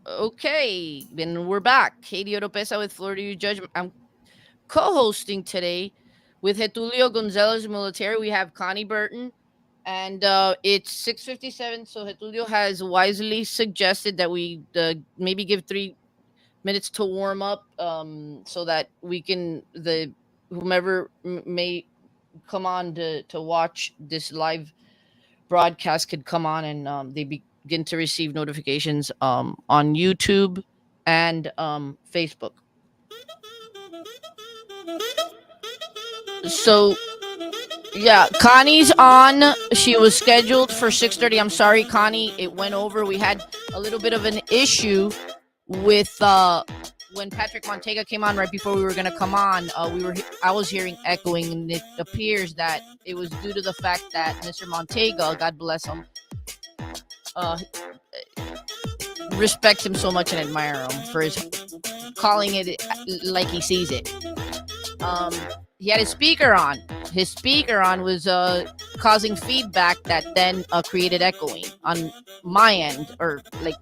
Okay, then we're back. Katie Oropesa with Florida You Judge. I'm co-hosting today with Getulio Gonzalez Military. We have Connie Burton, and it's 6:57. So Getulio has wisely suggested that we maybe give 3 minutes to warm up, so that we can the whomever may come on to watch this live broadcast could come on, and they begin to receive notifications on YouTube and Facebook. So yeah, Connie's on. She was scheduled for 6:30. I'm sorry, Connie. It went over. We had a little bit of an issue with when Patrick Manteiga came on right before we were gonna come on. I was hearing echoing, and it appears that it was due to the fact that Mr. Manteiga, God bless him, uh, respect him so much and admire him for his calling it like he sees it. Um, he had his speaker on. His speaker on was causing feedback that then created echoing on my end, or like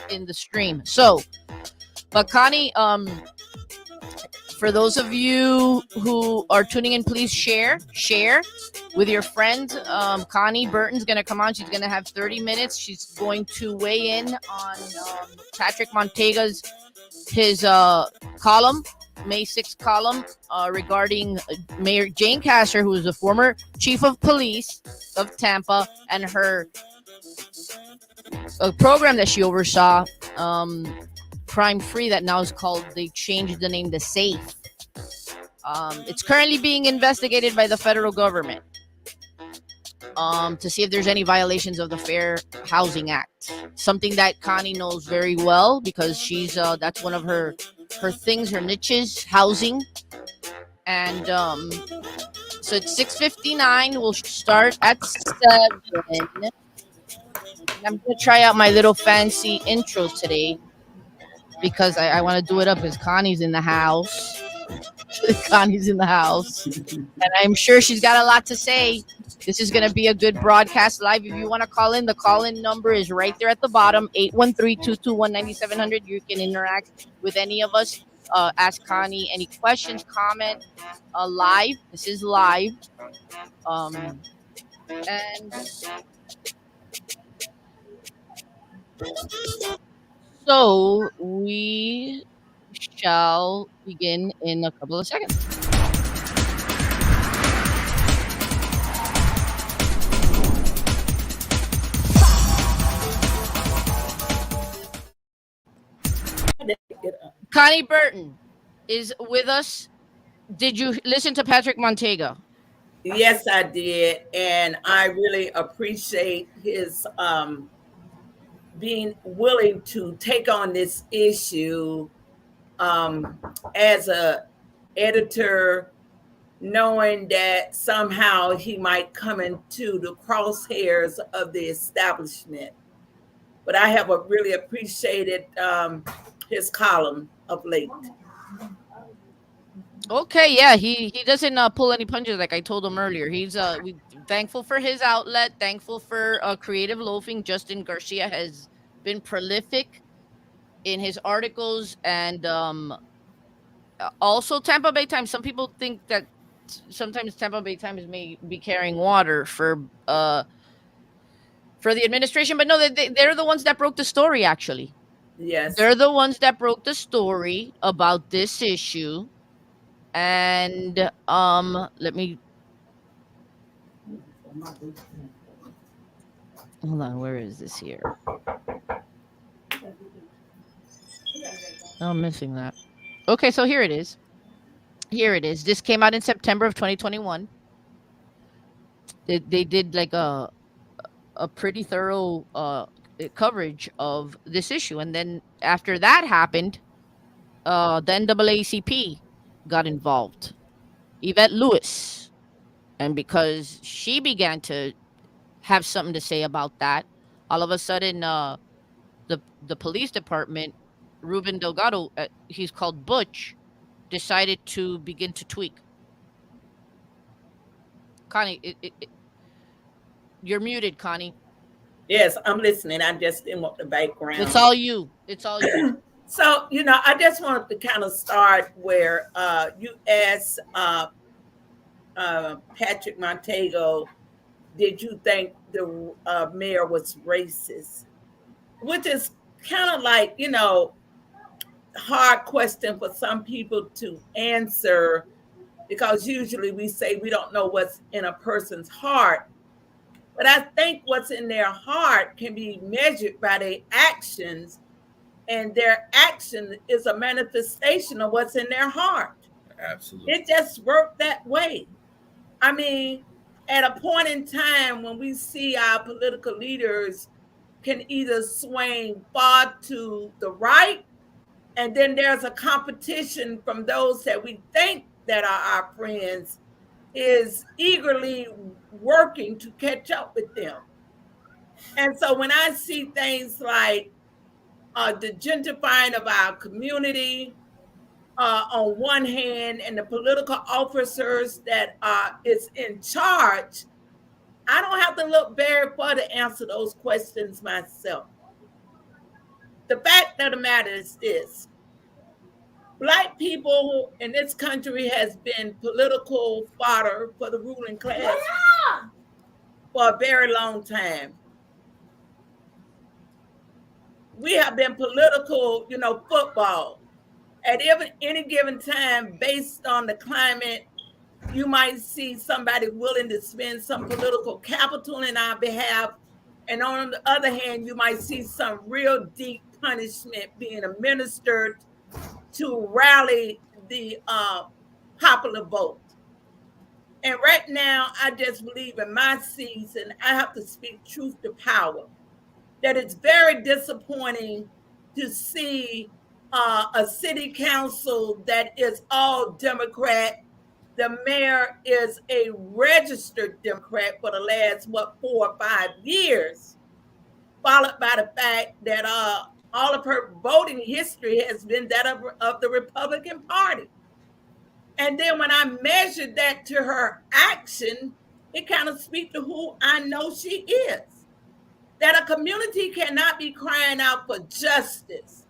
in the stream. So, but Connie, for those of you who are tuning in, please share with your friends. Connie Burton's going to come on. She's going to have 30 minutes. She's going to weigh in on Patrick Manteiga's his column, May 6th column, regarding Mayor Jane Castor, who is the former chief of police of Tampa, and her program that she oversaw, Crime Free, that now is called, they changed the name to SAFE. It's currently being investigated by the federal government to see if there's any violations of the Fair Housing Act. Something that Connie knows very well, because she's that's one of her things, her niches, housing. And so it's 6:59. We'll start at 7. I'm gonna try out my little fancy intros today, because I want to do it up, because Connie's in the house. Connie's in the house, and I'm sure she's got a lot to say. This is going to be a good broadcast live. If you want to call in, the call-in number is right there at the bottom, 813-221-9700. You can interact with any of us. Ask Connie any questions, comment live. This is live. And so we shall begin in a couple of seconds. Connie Burton is with us. Did you listen to Patrick Manteiga? Yes, I did, and I really appreciate his being willing to take on this issue as a editor, knowing that somehow he might come into the crosshairs of the establishment. But I have really appreciated his column of late. Okay, yeah, he doesn't pull any punches, like I told him earlier. He's we thankful for his outlet, thankful for creative loafing. Justin Garcia has been prolific in his articles, and also Tampa Bay Times. Some people think that sometimes Tampa Bay Times may be carrying water for the administration, but no, they're the ones that broke the story. Actually, Yes. they're the ones that broke the story about this issue. And let me hold on. Where is this here? Oh, I'm missing that. Okay, so here it is. Here it is. This came out in September of 2021. They did like a pretty thorough coverage of this issue, and then after that happened, the NAACP got involved. Yvette Lewis, and because she began to have something to say about that, all of a sudden, the police department, Ruben Delgado, he's called Butch, decided to begin to tweak. Connie, you're muted, Connie. Yes, I'm listening. I just didn't want the background. It's all you. It's all you. So, I just wanted to kind of start where you asked Patrick Montego, did you think the mayor was racist? Which is kind of like, hard question for some people to answer, because usually we say we don't know what's in a person's heart. But I think what's in their heart can be measured by their actions, and their action is a manifestation of what's in their heart. Absolutely. It just worked that way. I mean, at a point in time when we see our political leaders can either swing far to the right, and then there's a competition from those that we think that are our friends is eagerly working to catch up with them. And so when I see things like the gentrifying of our community on one hand, and the political officers that is in charge, I don't have to look very far to answer those questions myself. The fact of the matter is this: Black people in this country has been political fodder for the ruling class for a very long time. We have been political, football. At any given time, based on the climate, you might see somebody willing to spend some political capital in our behalf. And on the other hand, you might see some real deep punishment being administered to rally the popular vote. And right now, I just believe in my season, I have to speak truth to power, that it's very disappointing to see a city council that is all Democrat. The mayor is a registered Democrat for the last, 4 or 5 years, followed by the fact that all of her voting history has been that of the Republican Party. And then when I measured that to her action, it kind of speaks to who I know she is. That a community cannot be crying out for justice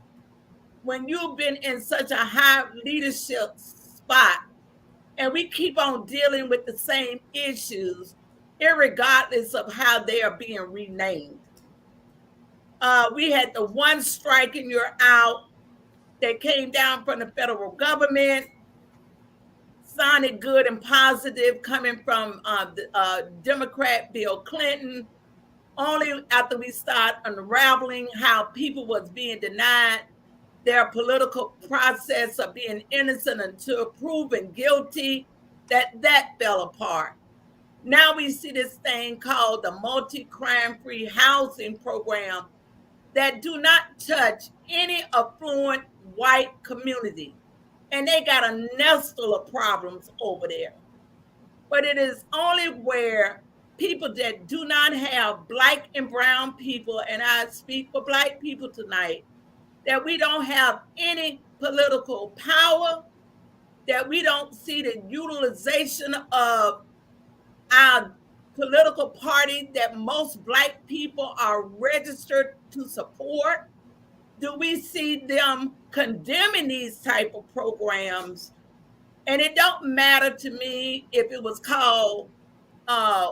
when you've been in such a high leadership spot, and we keep on dealing with the same issues, irregardless of how they are being renamed. We had the one strike and you're out that came down from the federal government, sounded good and positive, coming from the Democrat Bill Clinton. Only after we start unraveling how people was being denied their political process of being innocent until proven guilty, that fell apart. Now we see this thing called the multi-crime free housing program that do not touch any affluent white community. And they got a nestle of problems over there. But it is only where people that do not have Black and brown people, and I speak for Black people tonight, that we don't have any political power, that we don't see the utilization of our political party that most Black people are registered to support. Do we see them condemning these type of programs? And it don't matter to me if it was called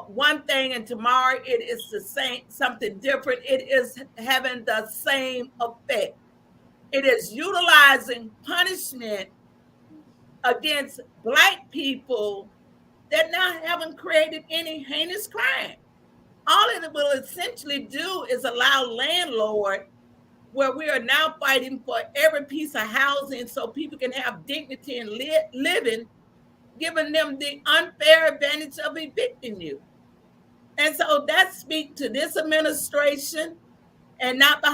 one thing and tomorrow it is the same, something different. It is having the same effect. It is utilizing punishment against Black people that now haven't created any heinous crime. All it will essentially do is allow landlord, where we are now fighting for every piece of housing so people can have dignity and living, giving them the unfair advantage of evicting you. And so that speaks to this administration, and not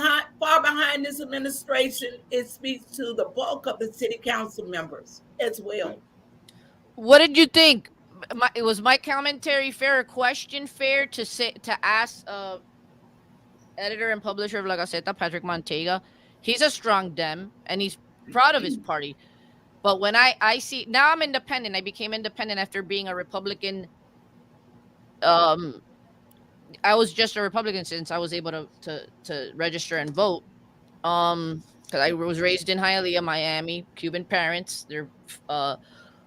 far behind this administration, it speaks to the bulk of the city council members as well. What did you think? Was my commentary fair? A question fair to ask editor and publisher of La Gaceta, Patrick Manteiga? He's a strong Dem and he's proud of his party. But when I see now, I'm independent. I became independent after being a Republican I was just a Republican since I was able to register and vote. Because I was raised in Hialeah, Miami, Cuban parents. They're uh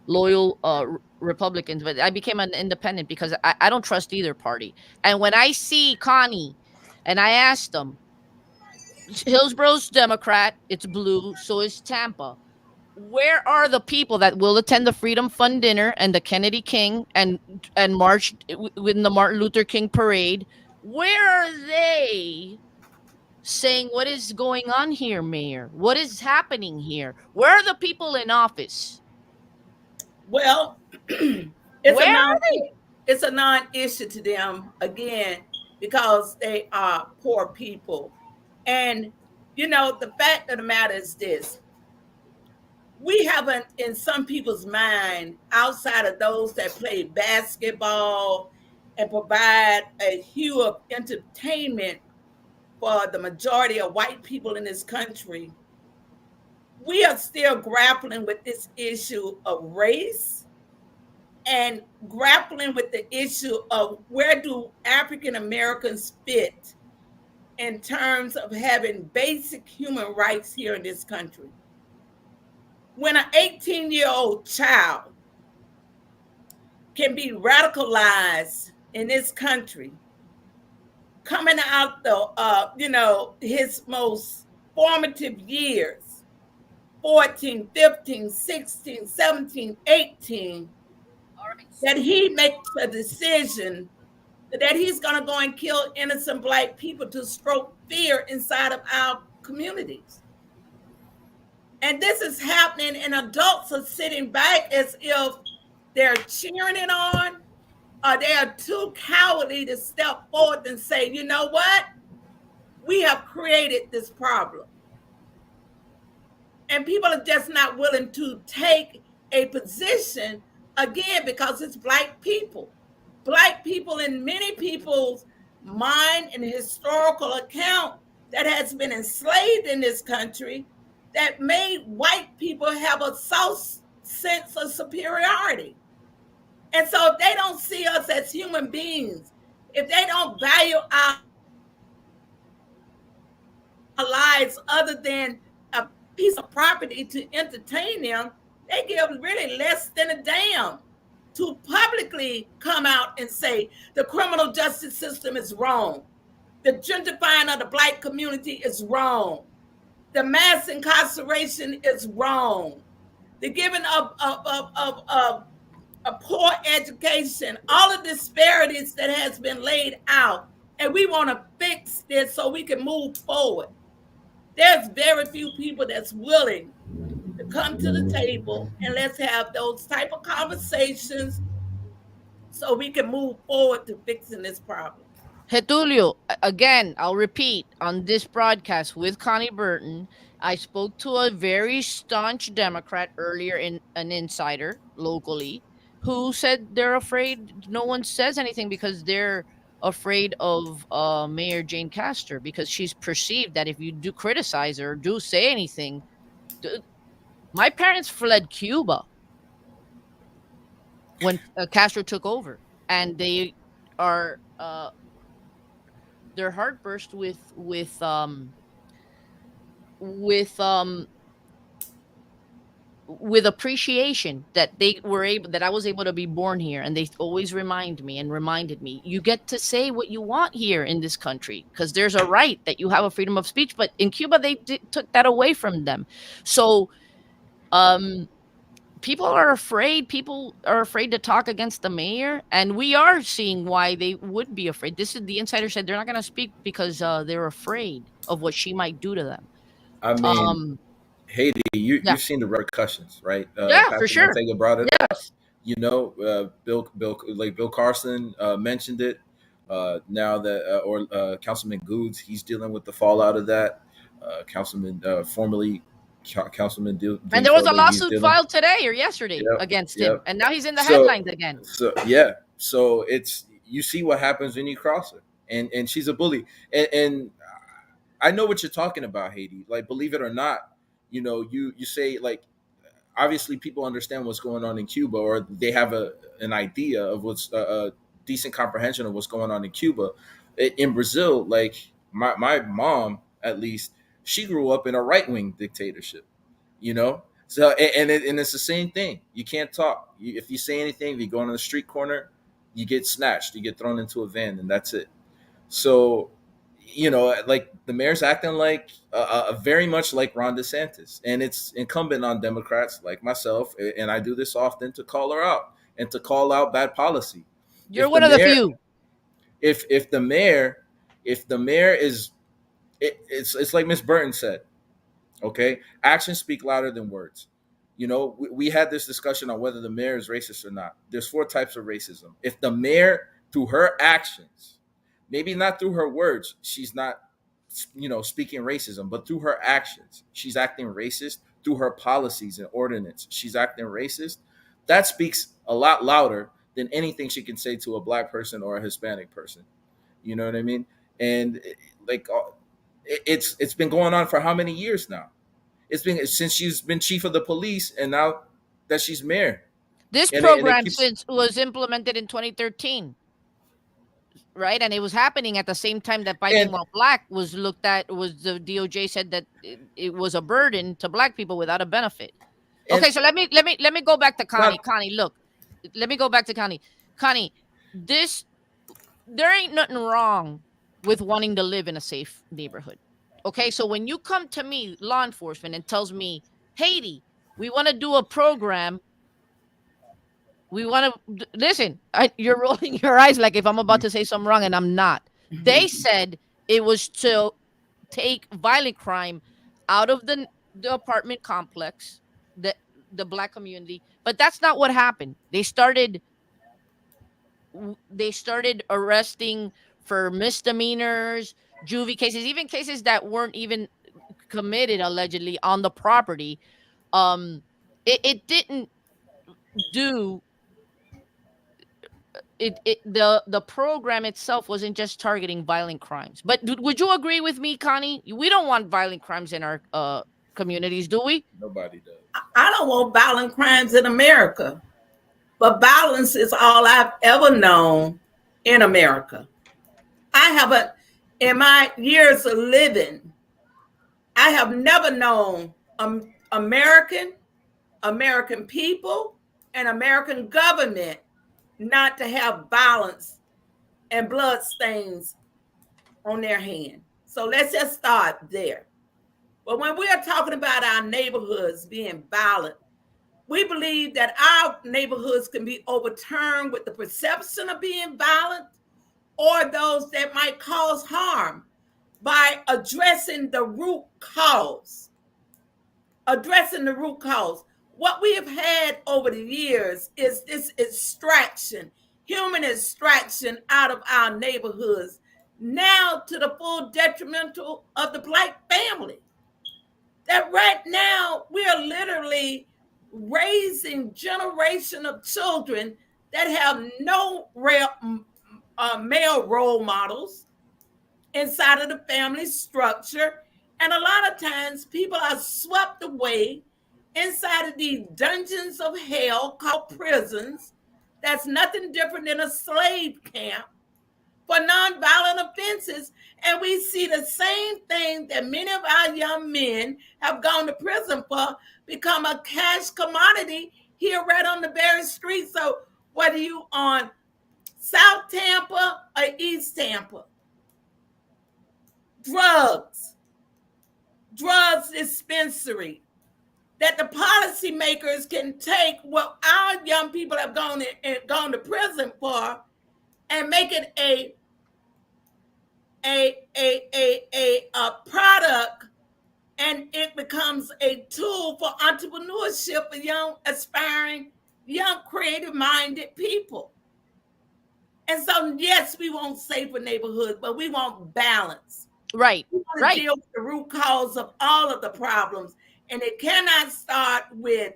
loyal Republicans, but I became an independent because I don't trust either party. And when I see Connie, and I asked them, Hillsboro's Democrat, it's blue, so is Tampa. Where are the people that will attend the Freedom Fund dinner and the Kennedy King and march in the Martin Luther King parade? Where are they saying what is going on here, Mayor? What is happening here? Where are the people in office? Well, it's a Where non are they? it's a non-issue to them again because they are poor people. And the fact of the matter is this: we haven't, in some people's mind, outside of those that play basketball and provide a hue of entertainment for the majority of white people in this country, we are still grappling with this issue of race and grappling with the issue of where do African Americans fit in terms of having basic human rights here in this country. When an 18-year-old child can be radicalized in this country, coming out his most formative years, 14, 15, 16, 17, 18, that he makes a decision that he's going to go and kill innocent black people to stroke fear inside of our communities. And this is happening, and adults are sitting back as if they're cheering it on, or they are too cowardly to step forward and say, you know what? We have created this problem. And people are just not willing to take a position, again, because it's black people. Black people, in many people's mind and historical account, that has been enslaved in this country, that made white people have a false sense of superiority. And so if they don't see us as human beings, if they don't value our lives other than a piece of property to entertain them, they give really less than a damn to publicly come out and say the criminal justice system is wrong. The gentrifying of the black community is wrong. The mass incarceration is wrong. The giving of a poor education, all the disparities that has been laid out, and we want to fix this so we can move forward. There's very few people that's willing to come to the table and let's have those type of conversations so we can move forward to fixing this problem. Getulio, again, I'll repeat on this broadcast with Connie Burton, I spoke to a very staunch Democrat earlier, in an insider locally, who said they're afraid no one says anything because they're afraid of Mayor Jane Castor, because she's perceived that if you do criticize her, do say anything. My parents fled Cuba when Castro took over, and they are their heart burst with with appreciation that they were able that I was able to be born here, and they always reminded me, you get to say what you want here in this country because there's a right that you have a freedom of speech, but in Cuba they took that away from them. So um people are afraid to talk against the mayor, and we are seeing why they would be afraid. This is the insider said they're not going to speak because they're afraid of what she might do to them. I mean, um Haiti, yeah, you've seen the repercussions, right? yeah, for Pastor sure. Manteiga brought it up. Yes. Bill Carson mentioned it. Now that or Councilman Goods, he's dealing with the fallout of that. Councilman formerly Councilman And Dean there was a Philby, he's lawsuit dealing. filed today or yesterday Yep, against him, yep. and now he's in the So headlines again. yeah, so it's you see what happens when you cross her, and she's a bully, and I know what you're talking about, Haiti. Like, believe it or not, you say like obviously people understand what's going on in Cuba, or they have an idea of what's decent comprehension of what's going on in Cuba. In Brazil, like my mom, at least, she grew up in a right wing dictatorship. You know, so and it's the same thing. You can't talk. If you say anything, if you go on the street corner, you get snatched. You get thrown into a van, and that's it. So, like the mayor's acting like very much like Ron DeSantis, and it's incumbent on Democrats like myself, and I do this often, to call her out and to call out bad policy. You're If the one of the mayor, few. if the mayor is, it's like Miss Burton said. Okay, actions speak louder than words. We had this discussion on whether the mayor is racist or not. There's four types of racism. If the mayor, through her actions, maybe not through her words, she's not, speaking racism, but through her actions, she's acting racist. Through her policies and ordinance, she's acting racist. That speaks a lot louder than anything she can say to a black person or a Hispanic person. You know what I mean? And like, it's been going on for how many years now? It's been since she's been chief of the police, and now that she's mayor. This And it program keeps. since was implemented in 2013, right? And it was happening at the same time that Biden And while black was looked at. Was the DOJ said that it was a burden to black people without a benefit. and Okay, so let me go back to Connie. not Connie, look, let me go back to Connie. Connie, this there ain't nothing wrong with wanting to live in a safe neighborhood. Okay, so when you come to me, law enforcement, and tells me, Haiti, we want to do a program. We want to listen. You're rolling your eyes like if I'm about to say something wrong, and I'm not. They said it was to take violent crime out of the apartment complex, the the black community, but that's not what happened. They started arresting for misdemeanors, juvie cases, even cases that weren't even committed allegedly on the property. It didn't do the program itself wasn't just targeting violent crimes. But would you agree with me, Connie? We don't want violent crimes in our communities, do we? nobody does. I don't want violent crimes in America, but violence is all I've ever known in America. I haven't, in my years of living, I have never known American people, and American government not to have violence and blood stains on their hand. So let's just start there. But when we are talking about our neighborhoods being violent, we believe that our neighborhoods can be overturned with the perception of being violent, or those that might cause harm, by addressing the root cause. Addressing the root cause. What we have had over the years is this extraction, human extraction out of our neighborhoods, now to the full detrimental of the black family. That right now we are literally raising generation of children that have no male role models inside of the family structure. And a lot of times people are swept away inside of these dungeons of hell called prisons. That's nothing different than a slave camp for nonviolent offenses. And we see the same thing that many of our young men have gone to prison for become a cash commodity here right on the very street. So whether you on South Tampa or East Tampa, drugs dispensary, that the policymakers can take what our young people have gone to prison for and make it a product, and it becomes a tool for entrepreneurship for young, aspiring, young, creative-minded people. And so, yes, we want safer neighborhoods, but we want balance. Right. We want to Right. deal with the root cause of all of the problems. And it cannot start with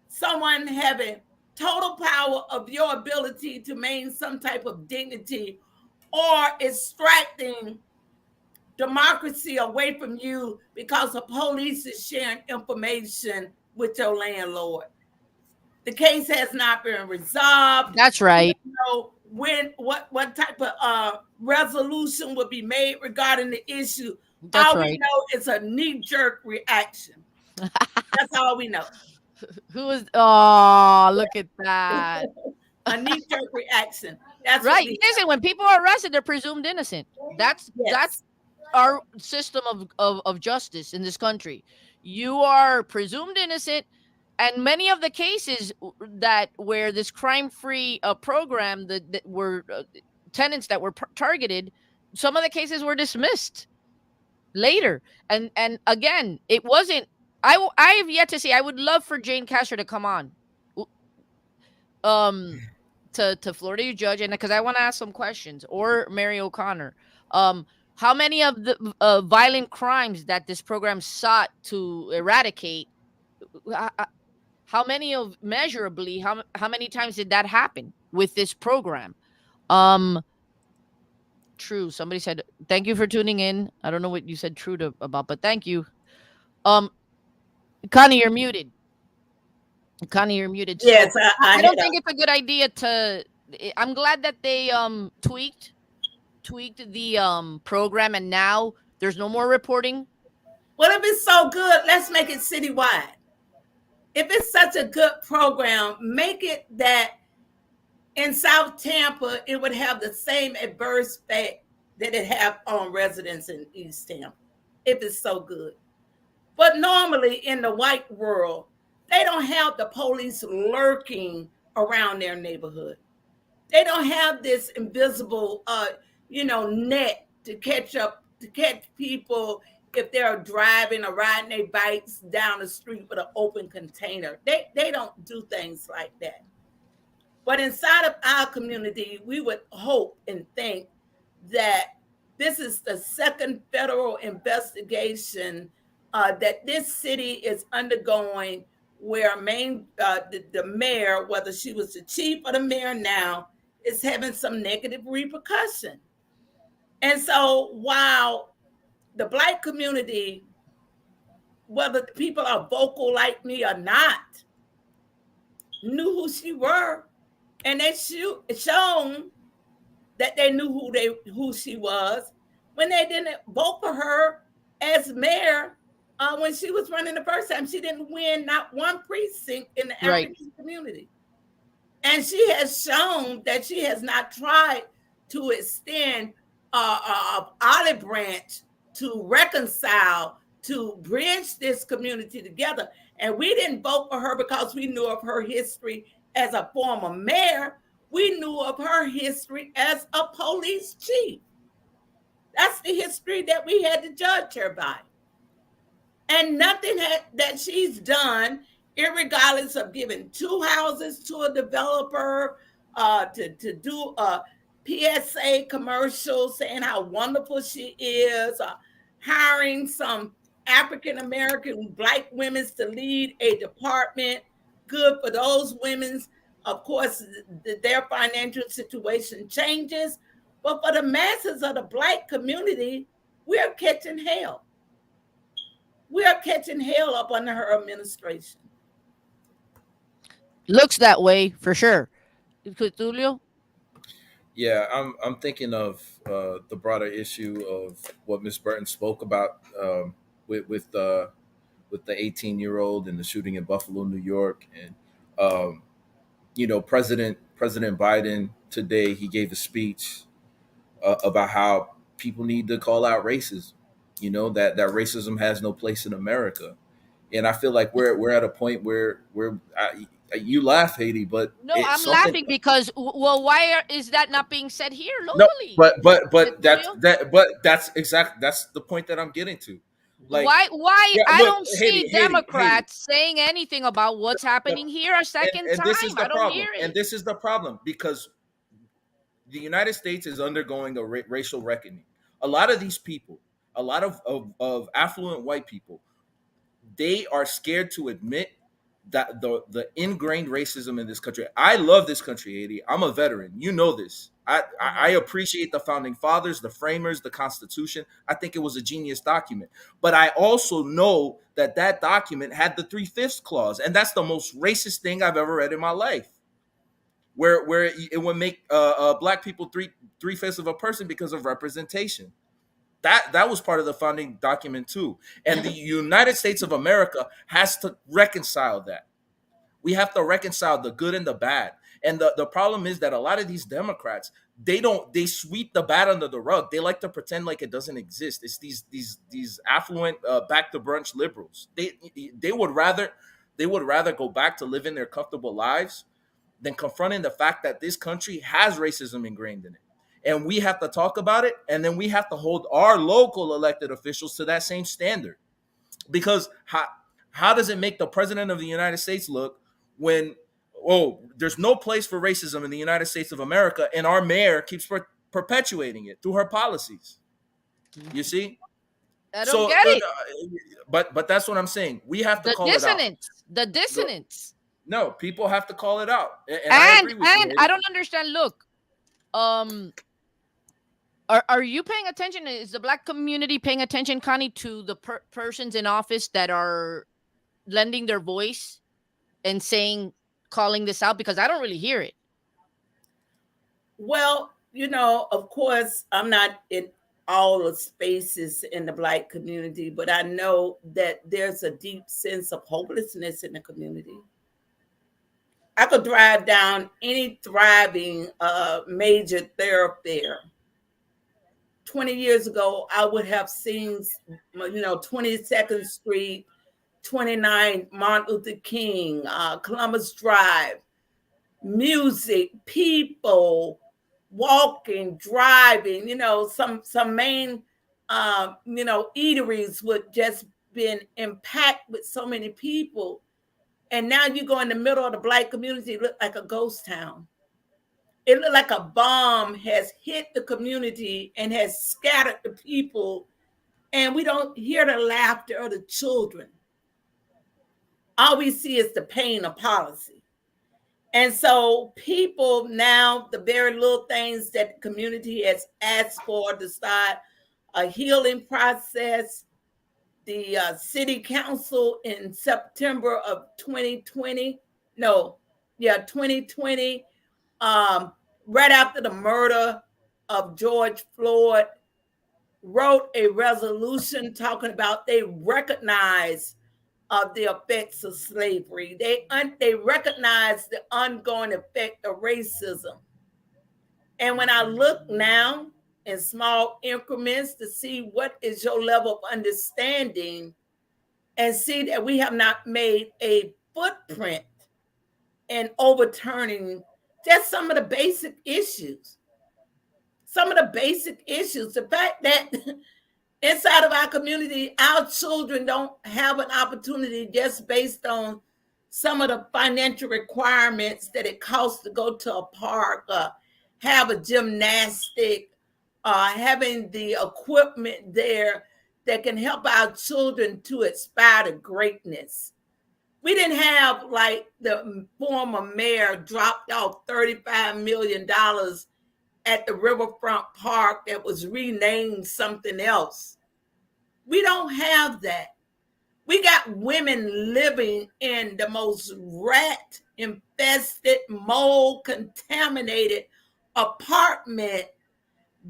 someone having total power of your ability to maintain some type of dignity, or extracting democracy away from you because the police is sharing information with your landlord. The case has not been resolved. That's right. We don't know when what type of resolution would be made regarding the issue. That's All we right. know is a knee-jerk reaction. That's all we know. Who is? Oh, look at that. A knee-jerk reaction. That's what Right. we Listen, when people are arrested, they're presumed innocent. That's yes. our system of justice in this country. You are presumed innocent, and many of the cases that where this crime-free program that were tenants that were targeted, some of the cases were dismissed later. And again, it wasn't. I have yet to see. I would love for Jane Castro to come on, um, to Florida Judge, and because I want to ask some questions, or Mary O'Connor. How many of the violent crimes that this program sought to eradicate? uh, uh, How many of measurably? How many times did that happen with this program? Um, True. Somebody said thank you for tuning in. I don't know what you said true to about, but thank you. Um, Connie, you're muted. Connie, you're muted. So Yes, I I had don't a think it's a good idea to. I'm glad that they tweaked the program, and now there's no more reporting. well, if it's so good, let's make it citywide. If it's such a good program, make it that in South Tampa, it would have the same adverse effect that it have on residents in East Tampa, if it's so good. But normally in the white world, they don't have the police lurking around their neighborhood. They don't have this invisible, net to catch people if they're driving or riding their bikes down the street with an open container. They don't do things like that. But inside of our community, we would hope and think that this is the second federal investigation that this city is undergoing, where the mayor, whether she was the chief or the mayor now, is having some negative repercussion. And so while the Black community, whether the people are vocal like me or not, knew who she were, and they shown that they knew who she was when they didn't vote for her as mayor. When she was running the first time, she didn't win not one precinct in the Right. African community, and she has shown that she has not tried to extend olive branch to reconcile, to bridge this community together. And we didn't vote for her because we knew of her history as a former mayor. We knew of her history as a police chief. That's the history that we had to judge her by. And nothing that she's done, irregardless of giving two houses to a developer, to do a PSA commercial saying how wonderful she is, hiring some African American Black women to lead a department. Good for those women. Of course, their financial situation changes. But for the masses of the Black community, we're catching hell. We are catching hell up under her administration. Looks that way for sure. Tulio? Yeah, I'm thinking of the broader issue of what Miss Burton spoke about, with the 18-year-old and the shooting in Buffalo, New York, and President Biden today, he gave a speech about how people need to call out racism. That racism has no place in America, and I feel like we're at a point where you laugh, Haiti, but No, it's I'm something. laughing because well, why is that not being said here No, locally? but Tulio? that's the point that I'm getting to. Like, Why yeah, I look, don't see Haiti, Democrats saying anything about what's happening here a second and this is time? the I don't problem, hear and it. this is the problem because the United States is undergoing a racial reckoning. A lot of these people, a lot of affluent white people, they are scared to admit that the ingrained racism in this country. I love this country, Haiti. I'm a veteran. You know this. I Mhm. appreciate the founding fathers, the framers, the Constitution. I think it was a genius document. But I also know that that document had the 3/5 clause, and that's the most racist thing I've ever read in my life. where it would make black people three-fifths of a person because of representation. That was part of the founding document too. And the United States of America has to reconcile that. We have to reconcile the good and the bad. And the problem is that a lot of these Democrats, they sweep the bad under the rug. They like to pretend like it doesn't exist. It's these affluent back to brunch liberals. They would rather go back to living their comfortable lives than confronting the fact that this country has racism ingrained in it. And we have to talk about it, and then we have to hold our local elected officials to that same standard. Because how does it make the president of the United States look when, oh, there's no place for racism in the United States of America, and our mayor keeps perpetuating it through her policies? You see? I don't get it. But that's what I'm saying. We have to call it out. The dissonance. No, people have to call it out. And I agree with you. I don't understand. Look, are you paying attention? Is the black community paying attention, Connie, to the persons in office that are lending their voice and calling this out? Because I don't really hear it. Well, of course, I'm not in all the spaces in the black community, but I know that there's a deep sense of hopelessness in the community. I could drive down any thriving major thoroughfare. 20 years ago, I would have seen, 22nd Street, 29 Martin Luther King, Columbus Drive, music, people, walking, driving, some main, eateries would just been impacted with so many people. And now you go in the middle of the black community, it look like a ghost town. It looked like a bomb has hit the community and has scattered the people, and we don't hear the laughter of the children. All we see is the pain of policy. And so people now, the very little things that the community has asked for to start a healing process, the city council in September of 2020, 2020, right after the murder of George Floyd, wrote a resolution talking about they recognize the effects of slavery. They recognize the ongoing effect of racism. And when I look now in small increments to see what is your level of understanding and see that we have not made a footprint in overturning just some of the basic issues. The fact that inside of our community, our children don't have an opportunity just based on some of the financial requirements that it costs to go to a park, have a gymnastic, having the equipment there that can help our children to aspire to greatness. We didn't have, like the former mayor dropped off $35 million at the Riverfront Park that was renamed something else. We don't have that. We got women living in the most rat-infested, mold-contaminated apartment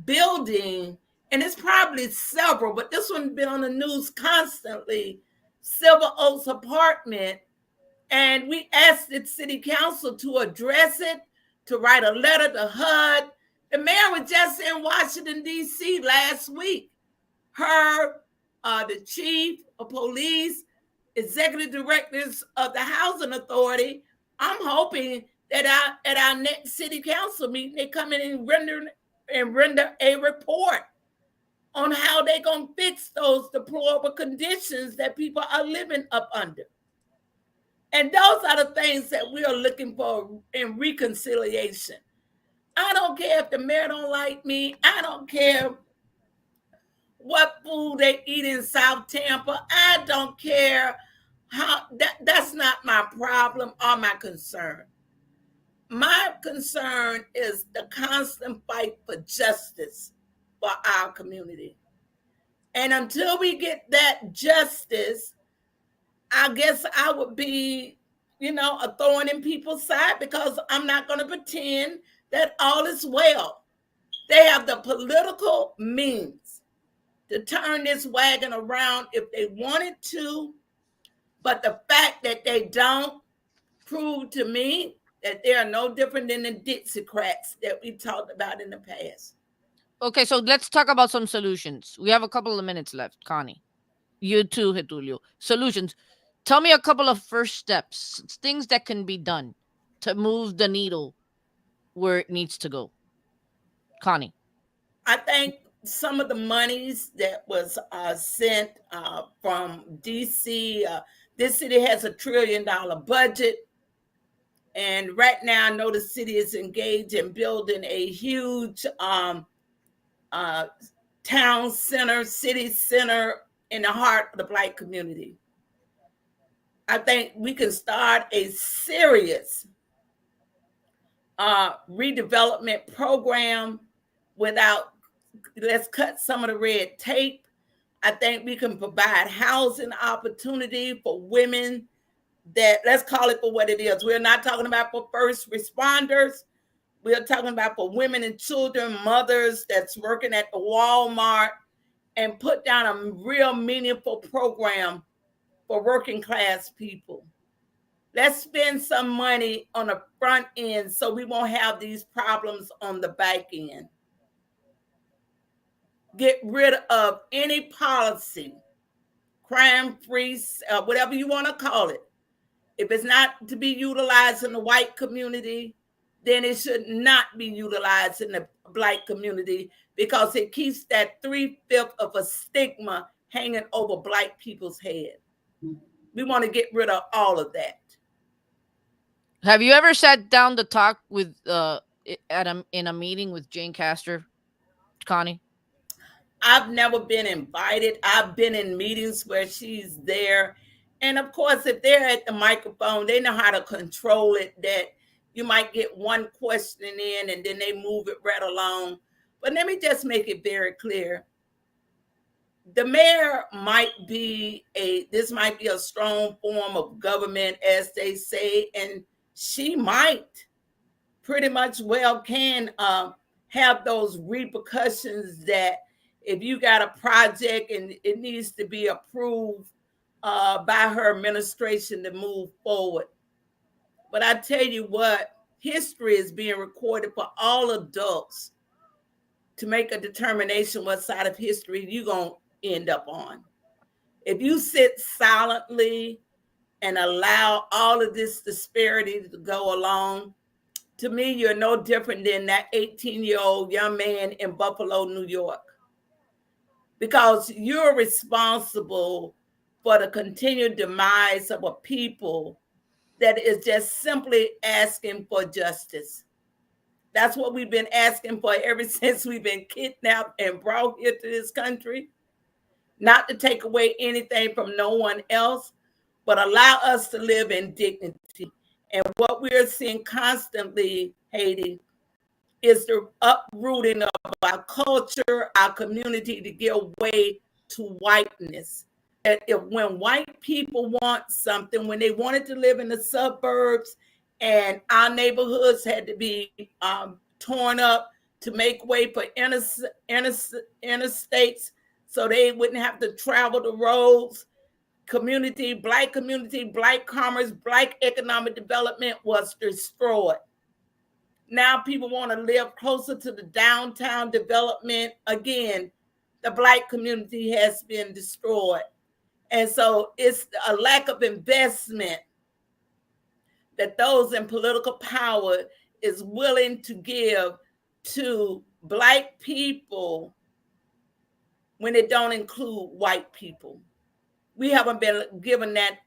building, and it's probably several, but this one's been on the news constantly, Silver Oaks apartment. And we asked the city council to address it, to write a letter to HUD. The mayor was just in Washington, D.C. last week. Her, the chief of police, executive directors of the housing authority, I'm hoping that at our next city council meeting, they come in and render a report on how they're going to fix those deplorable conditions that people are living up under. And those are the things that we are looking for in reconciliation. I don't care if the mayor don't like me. I don't care what food they eat in South Tampa. I don't care how, that's not my problem or my concern. My concern is the constant fight for justice for our community. And until we get that justice, I guess I would be a thorn in people's side, because I'm not going to pretend that all is well. They have the political means to turn this wagon around if they wanted to, but the fact that they don't prove to me that they are no different than the Dixiecrats that we talked about in the past. Okay, so let's talk about some solutions. We have a couple of minutes left, Connie. You too, Getulio. Solutions. Tell me a couple of first steps, things that can be done to move the needle where it needs to go. Connie. I think some of the monies that was sent from DC, this city has a $1 trillion budget. And right now, I know the city is engaged in building a huge town center, city center in the heart of the Black community. I think we can start a serious redevelopment program without, let's cut some of the red tape. I think we can provide housing opportunity for women that, let's call it for what it is. We're not talking about for first responders. We're talking about for women and children, mothers that's working at the Walmart, and put down a real meaningful program for working class people. Let's spend some money on the front end so we won't have these problems on the back end. Get rid of any policy, crime-free, whatever you want to call it. If it's not to be utilized in the white community, then it should not be utilized in the Black community, because it keeps that 3/5 of a stigma hanging over Black people's head. We want to get rid of all of that. Have you ever sat down to talk with in a meeting with Jane Castor, Connie? I've never been invited. I've been in meetings where she's there. And of course, if they're at the microphone, they know how to control it, that you might get one question in and then they move it right along. But let me just make it very clear. The mayor might be this might be a strong form of government, as they say, and she might pretty much well can have those repercussions that if you got a project and it needs to be approved by her administration to move forward. But I tell you what, history is being recorded for all adults to make a determination what side of history you're going to end up on. If you sit silently and allow all of this disparity to go along, to me, you're no different than that 18-year-old young man in Buffalo, New York. Because you're responsible for the continued demise of a people that is just simply asking for justice. That's what we've been asking for ever since we've been kidnapped and brought here to this country. Not to take away anything from no one else, but allow us to live in dignity. And what we're seeing constantly, Haiti, is the uprooting of our culture, our community, to give way to whiteness. That if when white people want something, when they wanted to live in the suburbs and our neighborhoods had to be torn up to make way for interstates so they wouldn't have to travel the roads, Black community, Black commerce, Black economic development was destroyed. Now people want to live closer to the downtown development. Again, the Black community has been destroyed. And so it's a lack of investment that those in political power is willing to give to Black people when it don't include white people. We haven't been given that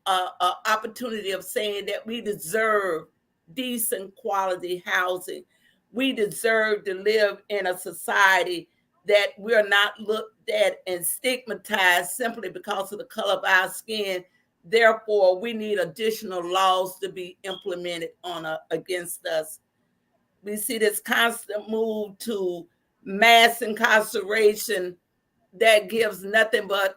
opportunity of saying that we deserve decent quality housing. We deserve to live in a society that we're not looked at and stigmatized simply because of the color of our skin. Therefore, we need additional laws to be implemented against us. We see this constant move to mass incarceration that gives nothing but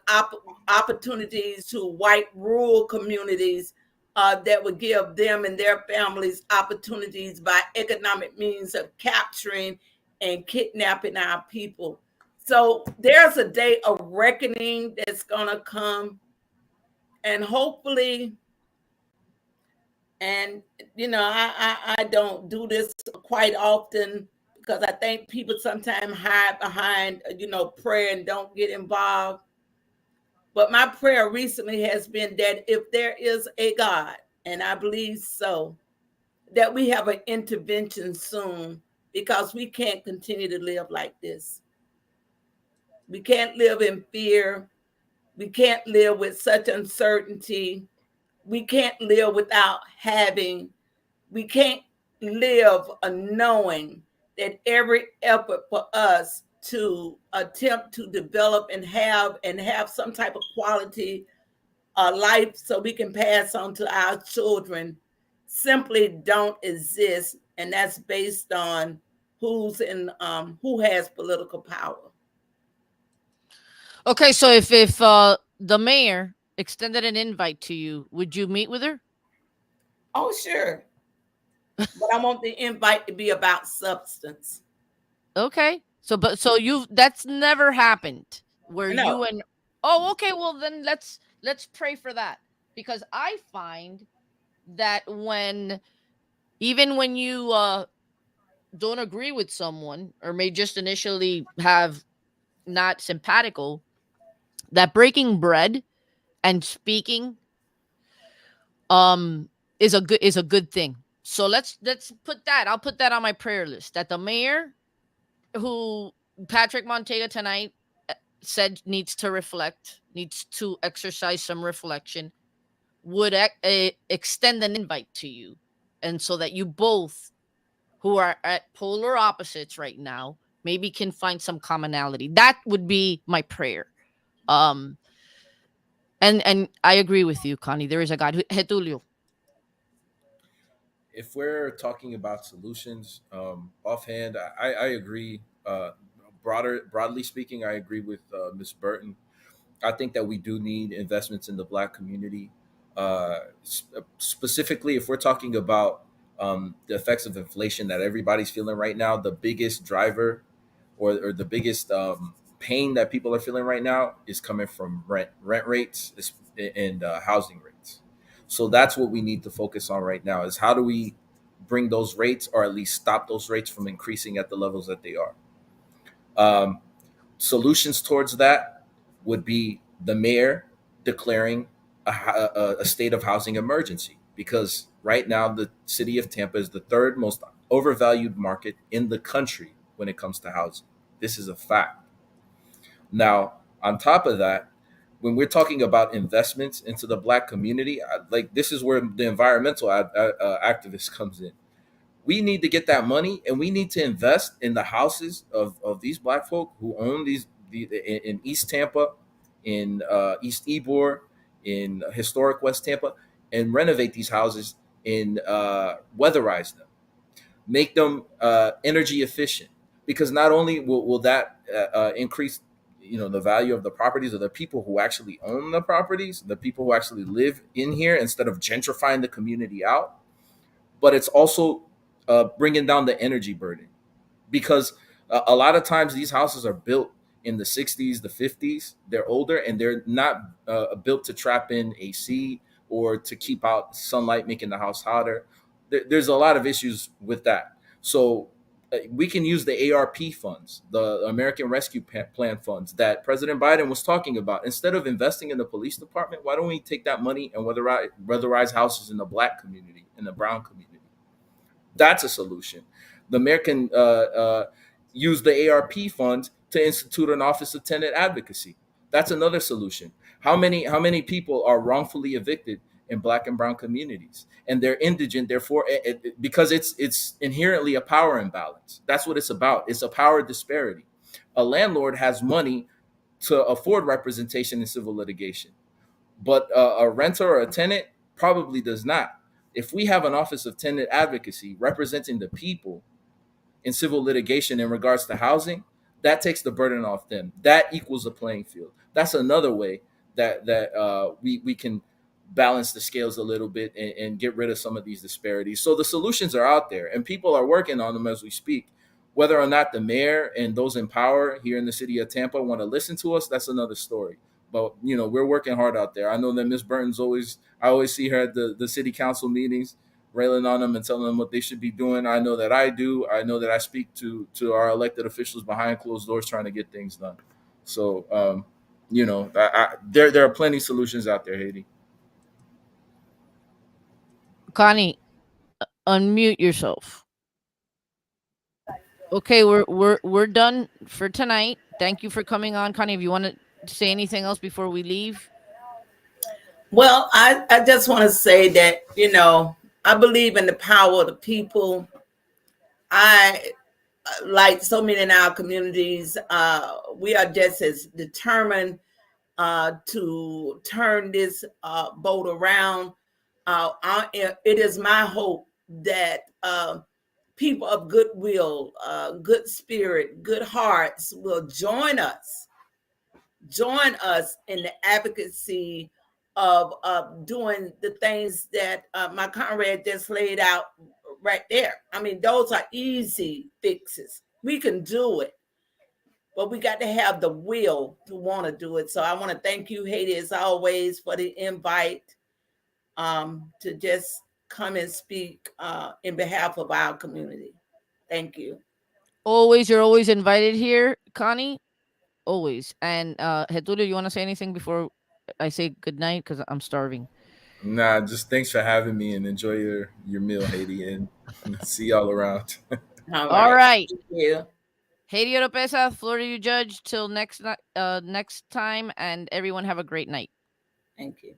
opportunities to white rural communities that would give them and their families opportunities by economic means of capturing and kidnapping our people. So there's a day of reckoning that's going to come, and hopefully, and I don't do this quite often because I think people sometimes hide behind prayer and don't get involved. But my prayer recently has been that if there is a God, and I believe so, that we have an intervention soon, because we can't continue to live like this. We can't live in fear. We can't live with such uncertainty. We can't live without having, we can't live knowing that every effort for us to attempt to develop and have some type of quality life so we can pass on to our children simply don't exist, and that's based on who has political power. Okay, so if the mayor extended an invite to you, would you meet with her? Oh, sure, but I want the invite to be about substance. Okay. So you that's never happened where No. you and oh, okay, well then let's pray for that. Because I find that even when you don't agree with someone or may just initially have not simpatical, that breaking bread and speaking um is a good thing. So let's put that. I'll put that on my prayer list, that the mayor who Patrick Manteiga tonight said needs to reflect, needs to exercise some reflection, would extend an invite to you. And so that you both, who are at polar opposites right now, maybe can find some commonality. That would be my prayer. Um, and I agree with you, Connie. There is a God. Getulio. If we're talking about solutions, offhand, I agree. Broadly speaking, I agree with Ms. Burton. I think that we do need investments in the Black community. Specifically, if we're talking about the effects of inflation that everybody's feeling right now, the biggest driver or the biggest pain that people are feeling right now is coming from rent rates and housing rates. So that's what we need to focus on right now, is how do we bring those rates, or at least stop those rates from increasing at the levels that they are. Um, Solutions towards that would be the mayor declaring a state of housing emergency, because right now the city of Tampa is the third most overvalued market in the country when it comes to housing. This is a fact. Now, on top of that, when we're talking about investments into the Black community, like, this is where the environmental activist comes in. We need to get that money, and we need to invest in the houses of these Black folk who own in East Tampa, in East Ybor, in historic West Tampa, and renovate these houses and weatherize them, make them energy efficient, because not only will that increase the value of the properties of the people who actually own the properties, the people who actually live in here, instead of gentrifying the community out, but it's also bringing down the energy burden, because a lot of times these houses are built in the 60s, the 50s. They're older, and they're not built to trap in AC or to keep out sunlight, making the house hotter. There's a lot of issues with that. So we can use the ARP funds, the American Rescue Plan funds that President Biden was talking about. Instead of investing in the police department, why don't we take that money and weatherize houses in the Black community, in the brown community? That's a solution. The mayor can use the ARP funds to institute an office of tenant advocacy. That's another solution. How many people are wrongfully evicted in Black and brown communities, and they're indigent? Therefore, because it's inherently a power imbalance. That's what it's about. It's a power disparity. A landlord has money to afford representation in civil litigation, but a renter or a tenant probably does not. If we have an office of tenant advocacy representing the people in civil litigation in regards to housing, that takes the burden off them. That equals a playing field. That's another way that we can balance the scales a little bit and get rid of some of these disparities. So the solutions are out there and people are working on them as we speak. Whether or not the mayor and those in power here in the city of Tampa want to listen to us, that's another story. But we're working hard out there. I know that Miss Burton's always I always see her at the city council meetings railing on them and telling them what they should be doing. I know that I do. I know that I speak to our elected officials behind closed doors trying to get things done. So there are plenty of solutions out there, Haiti. Connie, unmute yourself. Okay, we're done for tonight. Thank you for coming on, Connie. If you want to say anything else before we leave. Well, I just want to say that, I believe in the power of the people. I, like so many in our communities, we are just as determined to turn this boat around. It is my hope that people of goodwill, good spirit, good hearts will join us in the advocacy of doing the things that my comrade just laid out right there. I mean, those are easy fixes. We can do it, but we got to have the will to want to do it. So I want to thank you, Haiti, as always, for the invite to just come and speak in behalf of our community. Thank you. You're always invited here, Connie. Always. And Getulio, you want to say anything before I say good night? Because I'm starving. Nah, just thanks for having me and enjoy your meal, Haiti, and see y'all around. All All right. right. Thank you. Haiti Oropesa, Florida You Judge. Till next time, and everyone have a great night. Thank you.